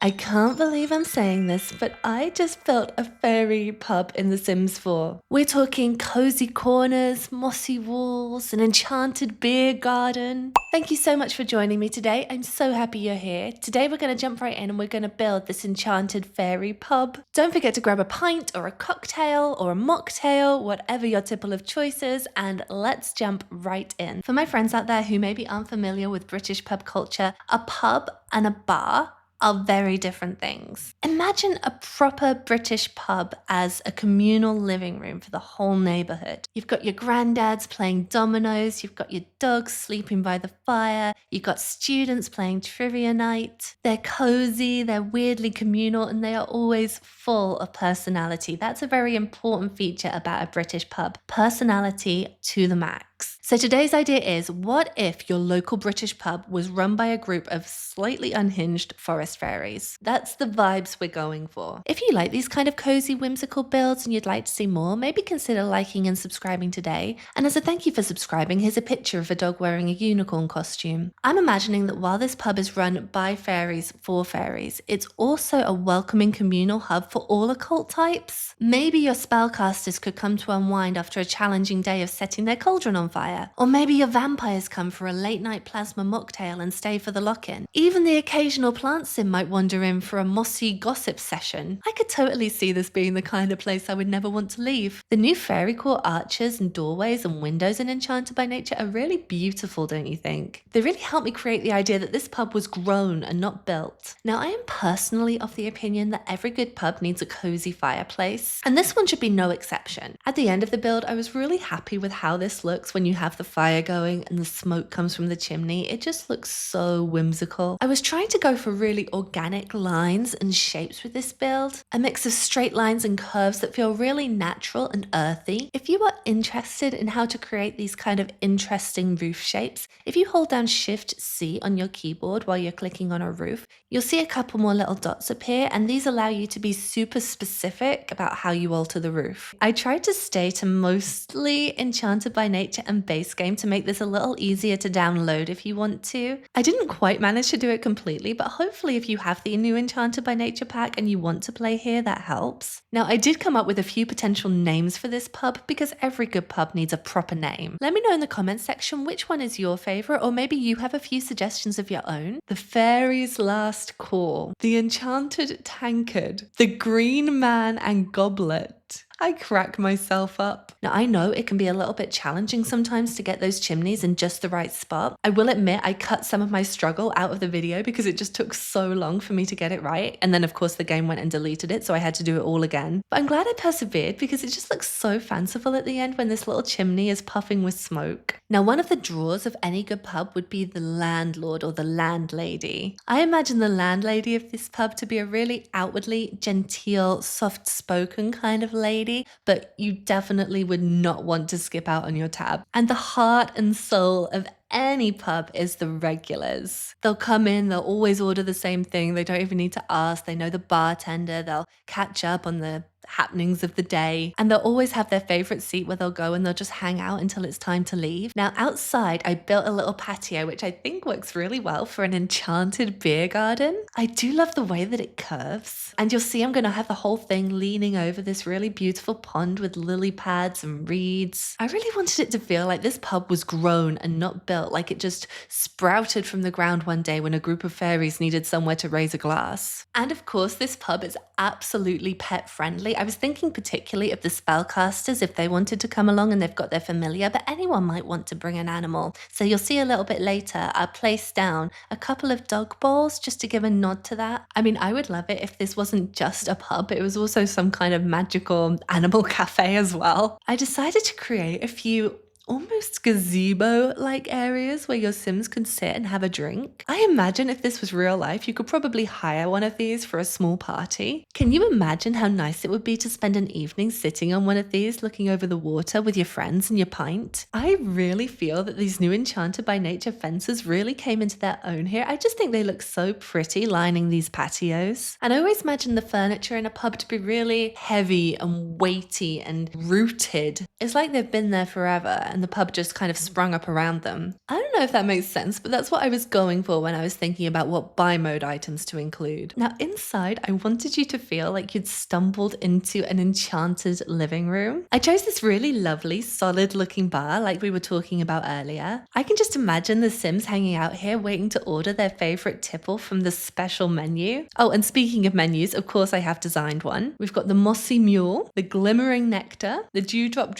I can't believe I'm saying this, but I just built a fairy pub in The Sims 4. We're talking cozy corners, mossy walls, an enchanted beer garden. Thank you so much for joining me today. I'm so happy you're here. Today we're going to jump right in and we're going to build this enchanted fairy pub. Don't forget to grab a pint or a cocktail or a mocktail, whatever your tipple of choice is, and let's jump right in. For my friends out there who maybe aren't familiar with British pub culture, a pub and a bar are very different things. Imagine a proper British pub as a communal living room for the whole neighborhood. You've got your granddads playing dominoes, you've got your dogs sleeping by the fire, you've got students playing trivia night. They're cozy, they're weirdly communal, and they are always full of personality. That's a very important feature about a British pub. Personality to the max. So today's idea is, what if your local British pub was run by a group of slightly unhinged forest fairies? That's the vibes we're going for. If you like these kind of cozy, whimsical builds and you'd like to see more, maybe consider liking and subscribing today. And as a thank you for subscribing, here's a picture of a dog wearing a unicorn costume. I'm imagining that while this pub is run by fairies for fairies, it's also a welcoming communal hub for all occult types. Maybe your spellcasters could come to unwind after a challenging day of setting their cauldron on fire. Or maybe your vampires come for a late night plasma mocktail and stay for the lock-in. Even the occasional plant sim might wander in for a mossy gossip session. I could totally see this being the kind of place I would never want to leave. The new Fairycore arches and doorways and windows in Enchanted by Nature are really beautiful, don't you think? They really helped me create the idea that this pub was grown and not built. Now, I am personally of the opinion that every good pub needs a cozy fireplace, and this one should be no exception. At the end of the build, I was really happy with how this looks when you have the fire going and the smoke comes from the chimney. It just looks so whimsical. I was trying to go for really organic lines and shapes with this build, a mix of straight lines and curves that feel really natural and earthy. If you are interested in how to create these kind of interesting roof shapes, if you hold down Shift-C on your keyboard while you're clicking on a roof, you'll see a couple more little dots appear, and these allow you to be super specific about how you alter the roof. I tried to stay to mostly Enchanted by Nature and base game to make this a little easier to download if you want to. I didn't quite manage to do it completely, but hopefully if you have the new Enchanted by Nature pack and you want to play here, that helps. Now, I did come up with a few potential names for this pub because every good pub needs a proper name. Let me know in the comments section which one is your favorite, or maybe you have a few suggestions of your own. The Fairies' Last Call, the Enchanted Tankard, the Green Man and Goblet. I crack myself up. Now, I know it can be a little bit challenging sometimes to get those chimneys in just the right spot. I will admit I cut some of my struggle out of the video because it just took so long for me to get it right. And then of course the game went and deleted it, so I had to do it all again. But I'm glad I persevered because it just looks so fanciful at the end when this little chimney is puffing with smoke. Now, one of the draws of any good pub would be the landlord or the landlady. I imagine the landlady of this pub to be a really outwardly genteel, soft-spoken kind of lady, but you definitely would not want to skip out on your tab. And the heart and soul of any pub is the regulars. They'll come in, they'll always order the same thing, they don't even need to ask, they know the bartender, they'll catch up on the happenings of the day, and they'll always have their favorite seat where they'll go and they'll just hang out until it's time to leave. Now, outside I built a little patio which I think works really well for an enchanted beer garden. I do love the way that it curves, and you'll see I'm going to have the whole thing leaning over this really beautiful pond with lily pads and reeds. I really wanted it to feel like this pub was grown and not built, like it just sprouted from the ground one day when a group of fairies needed somewhere to raise a glass. And of course, this pub is absolutely pet friendly. I was thinking particularly of the spellcasters if they wanted to come along and they've got their familiar, but anyone might want to bring an animal. So you'll see a little bit later, I placed down a couple of dog balls just to give a nod to that. I mean, I would love it if this wasn't just a pub, it was also some kind of magical animal cafe as well. I decided to create a few almost gazebo-like areas where your Sims could sit and have a drink. I imagine if this was real life, you could probably hire one of these for a small party. Can you imagine how nice it would be to spend an evening sitting on one of these, looking over the water with your friends and your pint? I really feel that these new Enchanted by Nature fences really came into their own here. I just think they look so pretty lining these patios. And I always imagine the furniture in a pub to be really heavy and weighty and rooted. It's like they've been there forever and the pub just kind of sprung up around them. I don't know if that makes sense, but that's what I was going for when I was thinking about what buy mode items to include. Now inside, I wanted you to feel like you'd stumbled into an enchanted living room. I chose this really lovely, solid looking bar like we were talking about earlier. I can just imagine the Sims hanging out here waiting to order their favorite tipple from the special menu. Oh, and speaking of menus, of course I have designed one. We've got the mossy mule, the glimmering nectar, the dewdrop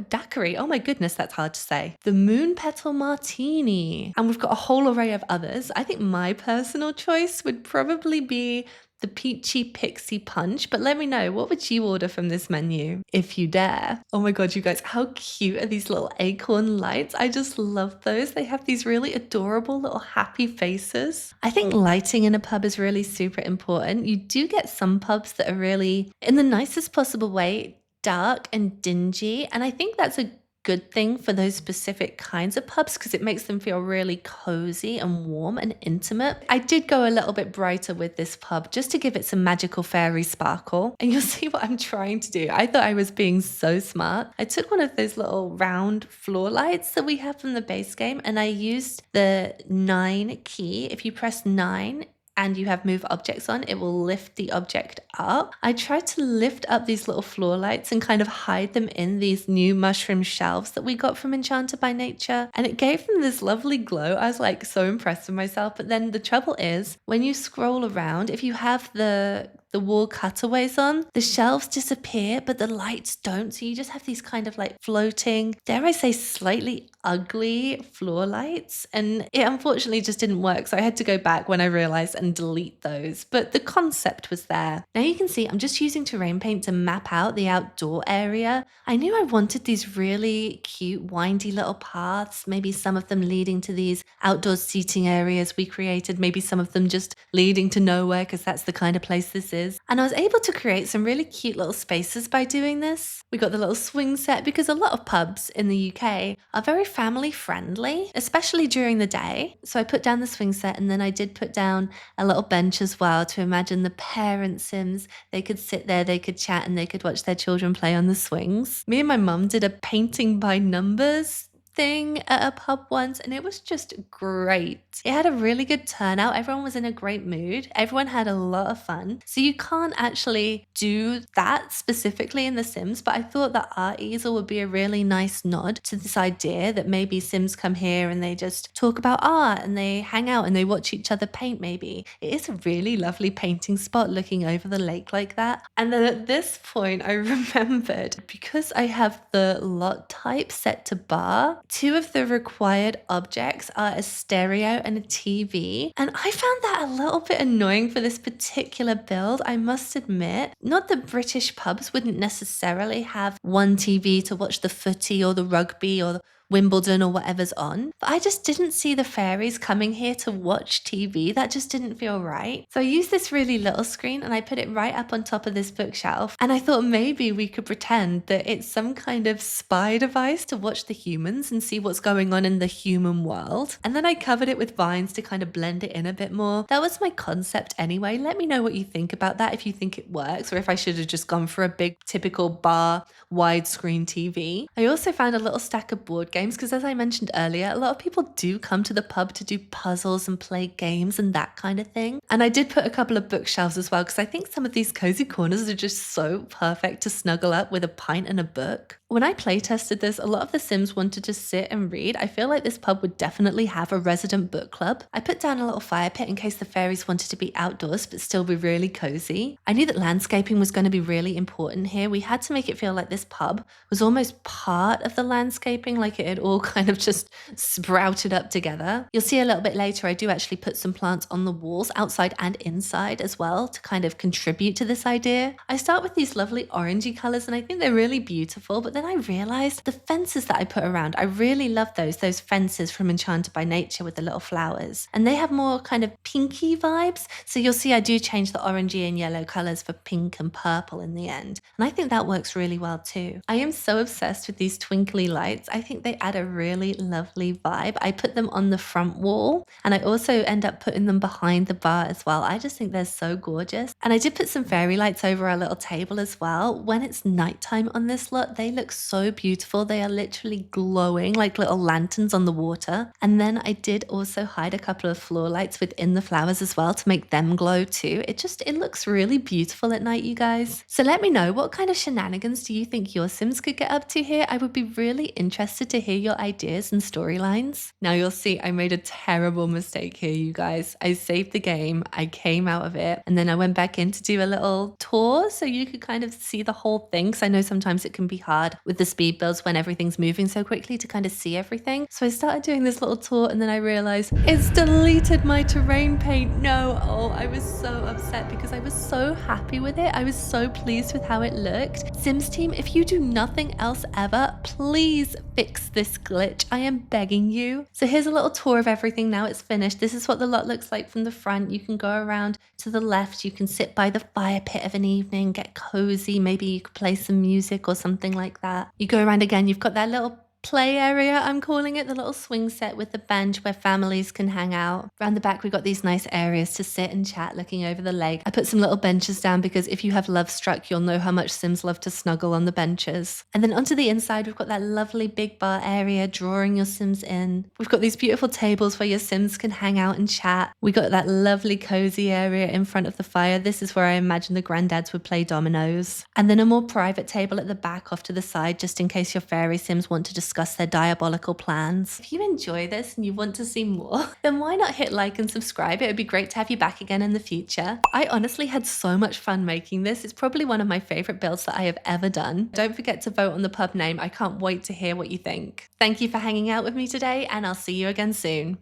daiquiri. Oh my goodness, that's hard to say. The moon petal martini. And we've got a whole array of others. I think my personal choice would probably be the peachy pixie punch, but let me know, what would you order from this menu if you dare? Oh my god, you guys, how cute are these little acorn lights? I just love those. They have these really adorable little happy faces. I think lighting in a pub is really super important. You do get some pubs that are really, in the nicest possible way, dark and dingy, and I think that's a good thing for those specific kinds of pubs because it makes them feel really cozy and warm and intimate. I did go a little bit brighter with this pub just to give it some magical fairy sparkle, and you'll see what I'm trying to do. I thought I was being so smart. I took one of those little round floor lights that we have from the base game and I used the 9 key. If you press 9 and you have move objects on, it will lift the object up. I tried to lift up these little floor lights and kind of hide them in these new mushroom shelves that we got from Enchanted by Nature, and it gave them this lovely glow. I was like so impressed with myself, but then the trouble is when you scroll around, if you have the wall cutaways on, the shelves disappear, but the lights don't. So you just have these kind of like floating, dare I say, slightly ugly floor lights. And it unfortunately just didn't work. So I had to go back when I realized and delete those. But the concept was there. Now you can see I'm just using terrain paint to map out the outdoor area. I knew I wanted these really cute, windy little paths, maybe some of them leading to these outdoor seating areas we created, maybe some of them just leading to nowhere because that's the kind of place this is. And I was able to create some really cute little spaces by doing this. We got the little swing set because a lot of pubs in the UK are very family friendly, especially during the day. So I put down the swing set and then I did put down a little bench as well to imagine the parent Sims. They could sit there, they could chat and they could watch their children play on the swings. Me and my mum did a painting by numbers thing at a pub once and it was just great. It had a really good turnout. Everyone was in a great mood. Everyone had a lot of fun. So you can't actually do that specifically in The Sims, but I thought that art easel would be a really nice nod to this idea that maybe Sims come here and they just talk about art and they hang out and they watch each other paint maybe. It is a really lovely painting spot looking over the lake like that. And then at this point I remembered, because I have the lot type set to bar, 2 of the required objects are a stereo and a TV. And I found that a little bit annoying for this particular build, I must admit. Not that British pubs wouldn't necessarily have one TV to watch the footy or the rugby or Wimbledon or whatever's on, but I just didn't see the fairies coming here to watch TV. That just didn't feel right. So I used this really little screen and I put it right up on top of this bookshelf, and I thought maybe we could pretend that it's some kind of spy device to watch the humans and see what's going on in the human world. And then I covered it with vines to kind of blend it in a bit more. That was my concept anyway. Let me know what you think about that, if you think it works or if I should have just gone for a big typical bar widescreen TV. I also found a little stack of board games because, as I mentioned earlier, a lot of people do come to the pub to do puzzles and play games and that kind of thing. And I did put a couple of bookshelves as well because I think some of these cozy corners are just so perfect to snuggle up with a pint and a book. When I play tested this, a lot of the Sims wanted to sit and read. I feel like this pub would definitely have a resident book club. I put down a little fire pit in case the fairies wanted to be outdoors but still be really cozy. I knew that landscaping was going to be really important here. We had to make it feel like this pub was almost part of the landscaping, like it had all kind of just sprouted up together. You'll see a little bit later I do actually put some plants on the walls outside and inside as well to kind of contribute to this idea. I start with these lovely orangey colours and I think they're really beautiful, but then I realized the fences that I put around, I really love those fences from Enchanted by Nature with the little flowers. And they have more kind of pinky vibes. So you'll see I do change the orangey and yellow colors for pink and purple in the end. And I think that works really well too. I am so obsessed with these twinkly lights. I think they add a really lovely vibe. I put them on the front wall and I also end up putting them behind the bar as well. I just think they're so gorgeous. And I did put some fairy lights over our little table as well. When it's nighttime on this lot, they look so beautiful. They are literally glowing like little lanterns on the water. And then I did also hide a couple of floor lights within the flowers as well to make them glow too. It looks really beautiful at night, you guys. So let me know, what kind of shenanigans do you think your Sims could get up to here? I would be really interested to hear your ideas and storylines. Now you'll see I made a terrible mistake here, you guys. I saved the game, I came out of it, and then I went back in to do a little tour so you could kind of see the whole thing. Because I know sometimes it can be hard with the speed builds when everything's moving so quickly to kind of see everything. So I started doing this little tour and then I realized it's deleted my terrain paint. No, oh, I was so upset because I was so happy with it. I was so pleased with how it looked. Sims team, if you do nothing else ever, please fix this glitch. I am begging you. So here's a little tour of everything now it's finished. This is what the lot looks like from the front. You can go around to the left. You can sit by the fire pit of an evening, get cozy. Maybe you could play some music or something like that. You go around again. You've got that little play area, I'm calling it, the little swing set with the bench where families can hang out. Around the back, we've got these nice areas to sit and chat looking over the lake. I put some little benches down because if you have Love Struck, you'll know how much Sims love to snuggle on the benches. And then onto the inside, we've got that lovely big bar area, drawing your Sims in. We've got these beautiful tables where your Sims can hang out and chat. We got that lovely cozy area in front of the fire. This is where I imagine the granddads would play dominoes. And then a more private table at the back off to the side, just in case your fairy Sims want to discuss their diabolical plans. If you enjoy this and you want to see more, then why not hit like and subscribe? It would be great to have you back again in the future. I honestly had so much fun making this. It's probably one of my favorite builds that I have ever done. Don't forget to vote on the pub name. I can't wait to hear what you think. Thank you for hanging out with me today, and I'll see you again soon.